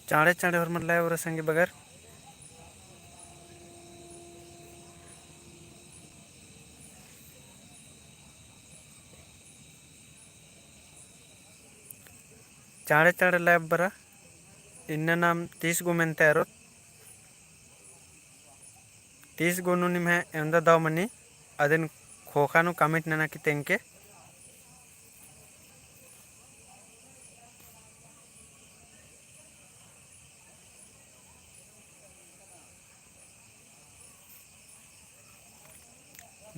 चाड़े चाड़े और मतलब और संगे बगर चाड़े चाड़े लैब बरा इन नाम 30 गो मेनते 30 गो निम है एंदा दाव मनी अदिन खोखानु कमिट नना की तेंके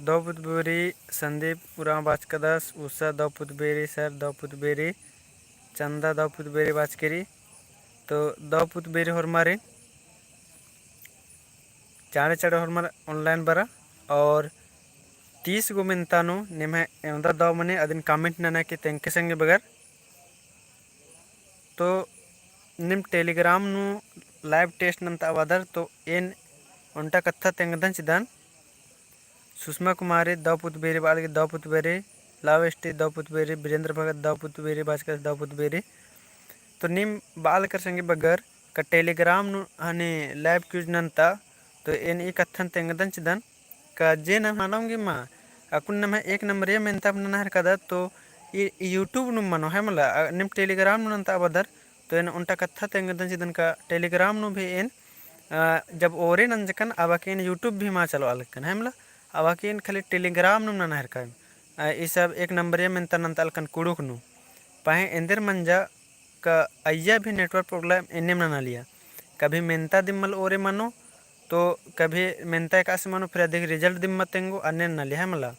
दौपुतबेरी संदीप उरा बाचकदास उषा दौपुतबेरी सर दौपुतबेरी चंदा दौपुतबेरी बाचकेरी तो दौपुतबेरी हरमारे चाड़े चाड़े हरमार ऑनलाइन बरा और 30 गो मिनतानु निम्हे एवदा दाव मने अदिन कमेंट नना की तेंके संगे बगर तो निम टेलीग्राम नु लाइव टेस्ट नंता अवदर तो एन उंटा कत्था तेंगदन चिदान सुषमा कुमारी दौपुतबेरी बालगी दौपुतबेरी लावेष्टि दौपुतबेरी वीरेंद्र भगत दौपुतबेरी बाजकर दौपुतबेरी तो निम बाल कर संगे बगर का टेलीग्राम नु हने लाइव क्यूज नंता तो एन एक कत्थन तेंगदन चिदान का जे न मानोंगे मा अकुन नम एक नंबर ये मेंता नहर कदा तो ये यूट्यूब नु मनो है मला निम टेलीग्राम नु नंता अबदर तो एन उनटा कत्था तेंगदन चिदन का टेलीग्राम नु भी एन जब ओरे नंजकन अबाकेन यूट्यूब भी मा चलो अलकन है मला अबाकेन खाली टेलीग्राम नु नहर का ये सब एक नंबर ये मेंता नंता अलकन कुड़ुक नु पाए इंदर मंजा का अय्या भी नेटवर्क प्रॉब्लम एनएम ना लिया कभी मेंता दिम्मल ओरे मनो तो कभी मेंता का से मनो फिर अधिक रिजल्ट दिम्मा तेंगो अन्य न लिया है मला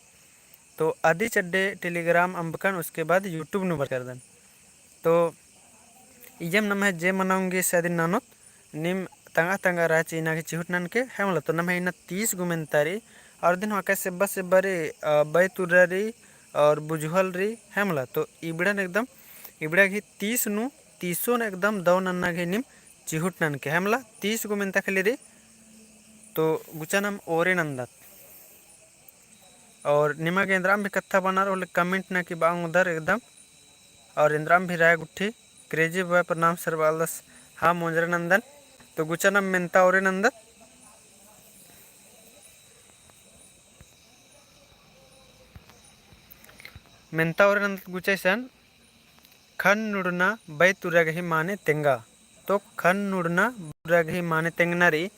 तो आदि चड्डे टेलीग्राम अम्बकन उसके बाद यूट्यूब नु कर दन तो इजम नम है जे मनाऊंगे सदिन नानोत निम तंगा तंगा राची इना के चिहुट नन के है मला तो नम है इना 30 गुमेंतारी और दिन हका से बस बरे बैतुरारी और बुझवल री है मला तो इबड़न एकदम इबड़ा घी 30 नु 30 न एकदम दौ नन्ना घे निम चिहुट नन के है मला 30 गुमेंता खाली रे तो गुचानम ओरे नंदत और निमा के इंद्राम भी कत्था बना रहे कमेंट ना कि बांग उधर एकदम और इंद्राम भी राय गुट्ठी क्रेजी बॉय प्रणाम सरवालस हाँ मोंजरा नंदन तो गुचानम मेंता ओरे नंदत मेंता ओरे नंदत गुचैसन खन नुड़ना बै तुरगही माने तेंगा तो खन नुड़ना बुरगही माने तेंगनारी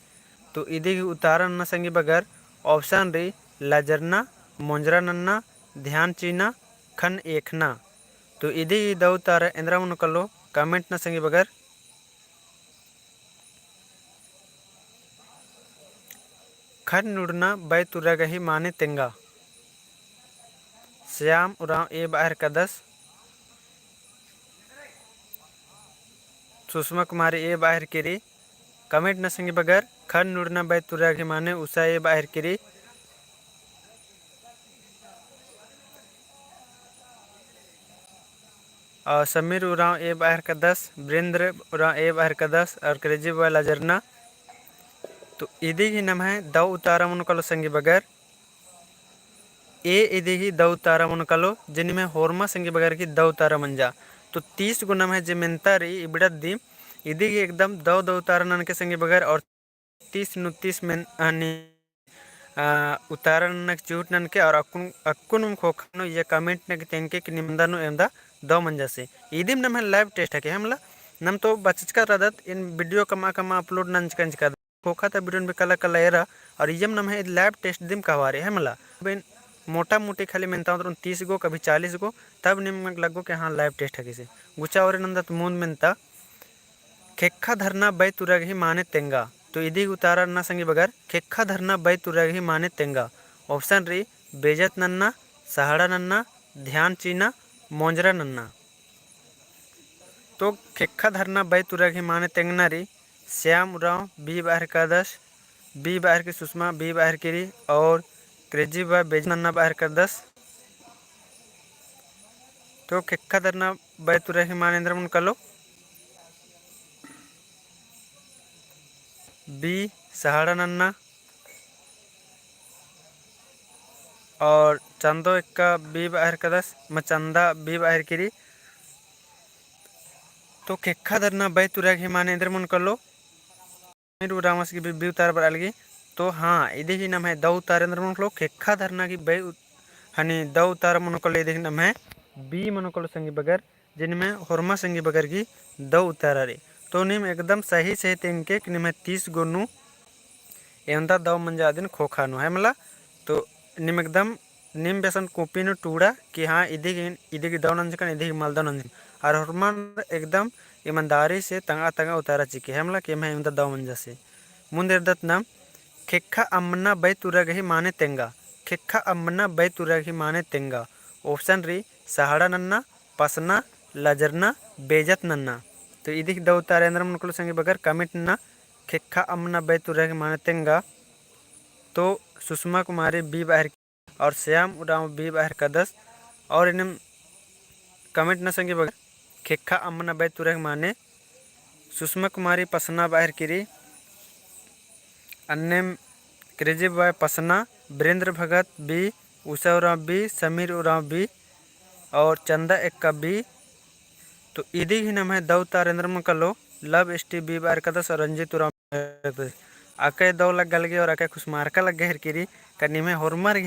तो इदी उतारण न संगी बगर ऑप्शन री लाजरना मोंजरा नन्ना ध्यान चीना खन एकना तो इदी दौ तार इंद्रा मन कलो कमेंट न संगी बगर खन नुड़ना बै तुरगही माने तेंगा श्याम उराव ए बाहर कदस सुषमा कुमारी ए बाहर किरी कमेंट न संगी बगर खन नुड़ना बै तुरगही माने उषा ए बाहर किरी और समीर उराव ए बाहर का 10 वीरेंद्र उराव ए बाहर का 10 और क्रेजी बॉय लाजरना तो इदी ही नम है दौ उतारा मन कलो संगी बगर ए इदी ही दौ उतारा मन कलो जिन में होरमा संगी बगर की दौ उतारा मंजा तो 30 गो नम है जे मेंता री इबड़त दी इदी ही एकदम दौ दौ उतारा नन के संगी बगर और 30 नु 30 में उतारण नक चूट नन के और अक्कुन खोखनो ये कमेंट नक तेंके कि निमंदनु एमदा दो मंजा से इदिम नम है लाइव टेस्ट है कि हमला नम तो बचका रदत इन वीडियो कमा कमा अपलोड नंच कंच का खोखा था वीडियो में कला कला एरा और इजम नम है लाइव टेस्ट दिम कहवारे है मला बेन मोटा मोटी खाली मेनता 30 गो कभी 40 गो तब निम लगो कि हाँ लाइव टेस्ट है किसी गुचा और नंदत मून मेनता खेखा धरना बै तुरगही माने तेंगा तो इदी उतारा ना संगी बगर खेखा धरना बै तुरगही माने तेंगा ऑप्शन री बेजत नन्ना सहाड़ा नन्ना ध्यान चीना मोंजरा नन्ना तो खेखा धरना बै तुरगही माने तेंगना री श्याम उराव बी बाहर का 10 बी बाहर की सुषमा बी बाहर की री और क्रेजी बा बेजत नन्ना बाहर का 10 तो खेखा धरना बै तुरगही मानेंद्र मन कलो बी सहाड़ा नन्ना और चंदो इक्का बी बाहर का 10 मचंदा बी बाहर की री तो खेखा धरना बै तुरा ही माने इंद्र मन कर लो रामस की बी उतार पर अलगी। तो हाँ इधे ही नाम है दौ उतार इंद्र मन कर लो खेखा धरना की बै हनी दौ उतार मन कर ले नाम है बी मन कर संगी बगर जिनमें होरमा संगी बगर की दौ उतार रे। तो निम एकदम सही सही तेंके कि निम 30 गोनु एंदा दौ मंजा दिन खोखा नो है मला। तो निम एकदम निम बेसन कॉपी नो टूड़ा कि हाँ इधे की दौ नंजकन इधे की मालदा नंजन और हरमान एकदम ईमानदारी से तंगा तंगा उतारा चिके है मला कि मैं इंदा दौ मंजा से मुंदेर दत नाम खेखा अम्मना बै तुरा गही माने तेंगा खेखा अम्मना बै तुरा गही माने तेंगा। ऑप्शन री सहाड़ा नन्ना पसना लजरना बेजत नन्ना। तो इधे की दौ उतारे अंदर मन को संगे बगर कमेंट ना खेखा अम्मना बै तुरा गही माने तेंगा। तो सुषमा कुमारी बी बाहर और श्याम उराव बी बाहर का 10 और इन्हें कमेंट न संगे बगर खेखा अम्मना बै तुरा माने सुषमा कुमारी पसना बाहर किरी अन्य क्रेजी बाय पसना वीरेंद्र भगत B Usha Oraon B Sameer Oraon B और चंदा एक्का बी। तो इधी ही नाम है दौ तारेंद्र मन कर लो लव एस टी बी बार का 10 और रंजित उराव आके दौ लग गल गए और आके खुशमारका लग गए हरकिरी कनी में होरमर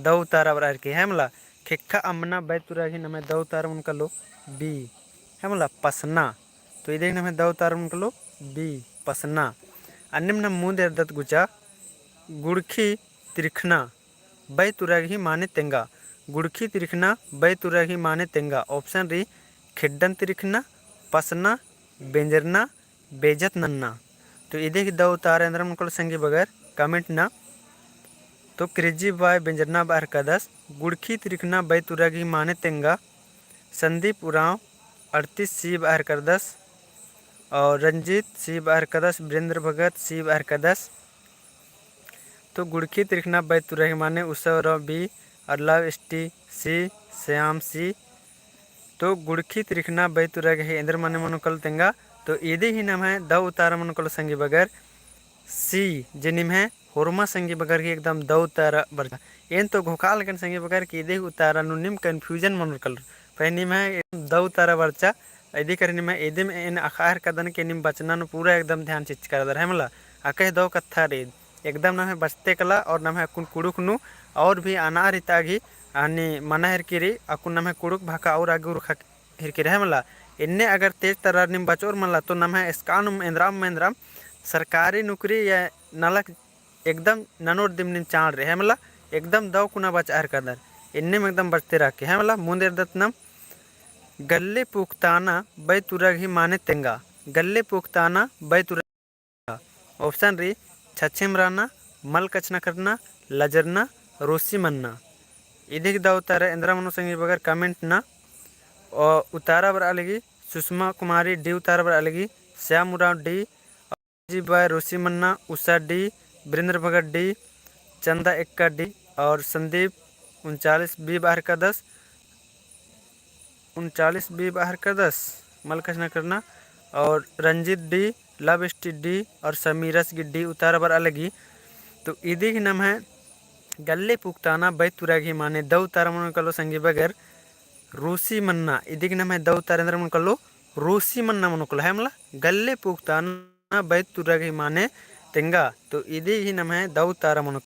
दौ तारा बर के है मला खेखा अम्मना बै तुरा ही नाम है दौ तार मन कर लो बी है मला पसना। तो इधे नाम है दौ तार मन कर लो बी पसना। अन्यम न मुंद दत्त गुचा गुड़खी तिरखना बै तुरा ही माने तेंगा गुड़खी तिरखना बै तुरा ही माने तेंगा। ऑप्शन री खिड्डन तिरखना पसना बेंजरना बेजत नन्ना। तो इधे की दौ तारे अंदर मन संगी बगैर कमेंट ना। तो क्रेजी बाय बेंजरना बाहर का 10 गुड़खी तिरखना बै तुरा ही माने तेंगा संदीप उराव 38 सी बाहर कर 10 और रंजीत सी बाहर का 10 वीरेंद्र भगत सी बाहर का 10। तो गुड़खी तिरखना बै तुरा माने उसर बी और लव एस टी सी श्याम सी। तो गुड़खी तिरखना बै तुरा है इंद्र माने मनोकल तेंगा। तो इधे ही नाम है दौ उतारा मनोकल संगी बगर सी जिनिम है होरमा संगी बगर की एकदम दौ उतारा बरका एन तो घोकाल कन संगी बगर की इधे उतारा निम कन्फ्यूजन मनोकल पहनी में दौ उतारा बरचा इधे करनी में इधे में इन आकार कदन के निम बचना न पूरा एकदम ध्यान चिच कर दर है मला आके दौ कत्था रे एकदम नाम है बचते कला और नाम है कुन कुड़ुकनु और भी अनार हितागी आनी मना हिरकिरी अकुन नाम है कुड़ुक भाका और आगे रुखा हिरकिरी है मला इन्ने अगर तेज तरह निम बचोर मला तो नाम है स्कान इंद्राम सरकारी नौकरी या नलक एकदम ननोर दिम निम चाण रे है मला एकदम दौ कुना बचार कदर इन्ने में एकदम बचते रखे है मला मुंदेर दत्त नाम गल्ले पुख्ताना बै तुरा ही माने तेंगा गल्ले पुख्ताना बै तुरा। ऑप्शन री छछेम राना मल कचना करना लजरना रोसी मन्ना। इधे की दौ उतारा इंद्रा मनो संगी बगर कमेंट ना और उतारा बर अलगी सुषमा कुमारी डी उतारा बर अलगी श्याम उराव डी जी बाय रोसी मन्ना उषा डी वीरेंद्र भगत डी चंदा एक्का डी और संदीप 39 बी बाहर का 10 39 बी बाहर का 10 मलकश न करना और रंजीत डी लव एस टी डी और समीरस की डी उतारा बर अलगी। तो इधे की नाम है गल्ले पुख्ताना बै तुरा ही माने दौ उतारा मन कलो संगी बगर रूसी मन्ना इधे की नाम है दौ उतारा अंदर मन कलो रूसी मन्ना मन कलो है मला गल्ले पुख्ताना बै तुरा ही माने तेंगा। तो इधे ही नाम है दौ उतारा मन